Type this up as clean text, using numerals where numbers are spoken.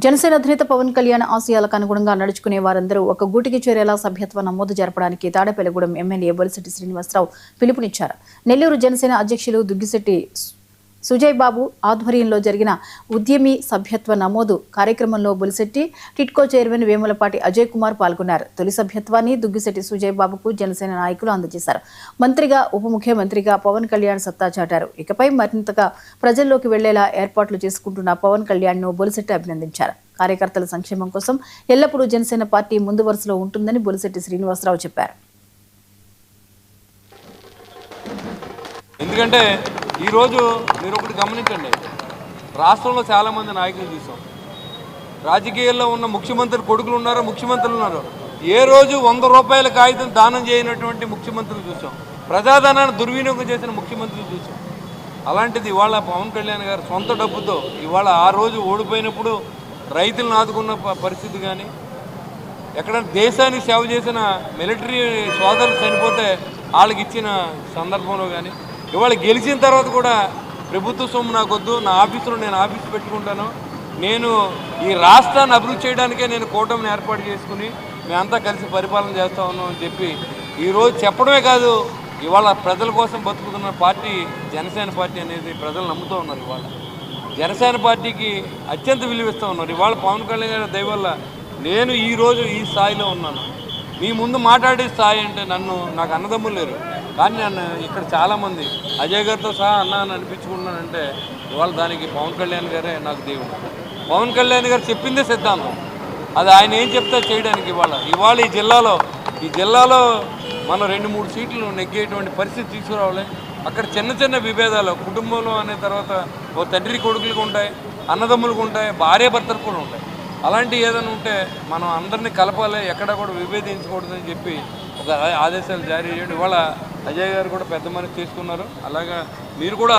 జనసేన అధినేత పవన్ కళ్యాణ్ ఆశయాలకు అనుగుణంగా నడుచుకునే వారందరూ ఒక గూటికి చేరేలా సభ్యత్వ నమోదు జరపడానికి తాడేపల్లిగూడెం ఎమ్మెల్యే బొలిశెట్టి శ్రీనివాసరావు పిలుపునిచ్చారు. నెల్లూరు జనసేన అధ్యక్షులు దుగ్గిశెట్టి సుజయ్ బాబు ఆధ్వర్యంలో జరిగిన ఉద్యమి సభ్యత్వ నమోదు కార్యక్రమంలో బొలిశెట్టి, టిట్కో చైర్మన్ వేములపాటి అజయ్ కుమార్ పాల్గొన్నారు. తొలి సభ్యత్వాన్ని దుగ్గిశెట్టి సుజయ్ బాబుకు జనసేన నాయకులు అందజేశారు. మంత్రిగా, ఉప ముఖ్యమంత్రిగా పవన్ కళ్యాణ్ సత్తా చాటారు. ఇకపై మరింతగా ప్రజల్లోకి వెళ్లేలా ఏర్పాట్లు చేసుకుంటున్న పవన్ కళ్యాణ్ ను బొలిశెట్టి అభినందించారు. కార్యకర్తల సంక్షేమం కోసం ఎల్లప్పుడూ జనసేన పార్టీ ముందు వరుసలో ఉంటుందని బొలిశెట్టి శ్రీనివాసరావు చెప్పారు. ఎందుకంటే ఈరోజు మీరు ఒకటి గమనించండి, రాష్ట్రంలో చాలామంది నాయకులు చూసాం. రాజకీయాల్లో ఉన్న ముఖ్యమంత్రి కొడుకులు ఉన్నారు, ముఖ్యమంత్రులు ఉన్నారు. ఏ రోజు 100 రూపాయల కాగితం దానం చేయనటువంటి ముఖ్యమంత్రులు చూసాం. ప్రజాధనాన్ని దుర్వినియోగం చేసిన ముఖ్యమంత్రులు చూసాం. అలాంటిది ఇవాళ పవన్ కళ్యాణ్ గారు సొంత డబ్బుతో ఇవాళ ఆ రోజు ఓడిపోయినప్పుడు రైతులను ఆదుకున్న పరిస్థితి కానీ, ఎక్కడైనా దేశానికి సేవ చేసిన మిలిటరీ సోదరులు చనిపోతే వాళ్ళకి ఇచ్చిన సందర్భంలో కానీ, ఇవాళ గెలిచిన తర్వాత కూడా ప్రభుత్వ సొమ్ము నాకు వద్దు, నా ఆఫీసులో నేను ఆఫీస్ పెట్టుకుంటాను, నేను ఈ రాష్ట్రాన్ని అభివృద్ధి చేయడానికే నేను కూటమిని ఏర్పాటు చేసుకుని మేమంతా కలిసి పరిపాలన చేస్తా ఉన్నాం అని చెప్పి ఈరోజు చెప్పడమే కాదు, ఇవాళ ప్రజల కోసం బతుకుతున్న పార్టీ జనసేన పార్టీ అనేది ప్రజలు నమ్ముతూ ఉన్నారు. ఇవాళ జనసేన పార్టీకి అత్యంత విలువిస్తూ ఉన్నారు. ఇవాళ పవన్ కళ్యాణ్ గారి దయ వల్ల నేను ఈరోజు ఈ స్థాయిలో ఉన్నాను. మీ ముందు మాట్లాడే స్థాయి అంటే నాకు అన్నదమ్ములు లేరు, కానీ నన్ను ఇక్కడ చాలామంది అజయ్ గారితో సహా అన్న అని అనిపించుకున్నానంటే ఇవాళ దానికి పవన్ కళ్యాణ్ గారే నాకు దేవుడు. పవన్ కళ్యాణ్ గారు చెప్పిందే సిద్ధాంతం, అది ఆయన ఏం చెప్తా చేయడానికి. ఇవాళ ఈ జిల్లాలో మనం 2-3 సీట్లు నెగ్గేటువంటి పరిస్థితి తీసుకురావాలి. అక్కడ చిన్న చిన్న విభేదాలు కుటుంబంలో అనే తర్వాత ఓ తండ్రి కొడుకులకు ఉంటాయి, అన్నదమ్ములకు ఉంటాయి, భార్య భర్తలు కూడా ఉంటాయి. అలాంటివి ఏదైనా ఉంటే మనం అందరినీ కలపాలి, ఎక్కడ కూడా విభేదించకూడదని చెప్పి ఒక ఆదేశాలు జారీ చేయండి. ఇవాళ అజయ్ గారు కూడా పెద్ద మనసు తీసుకున్నారు. అలాగా మీరు కూడా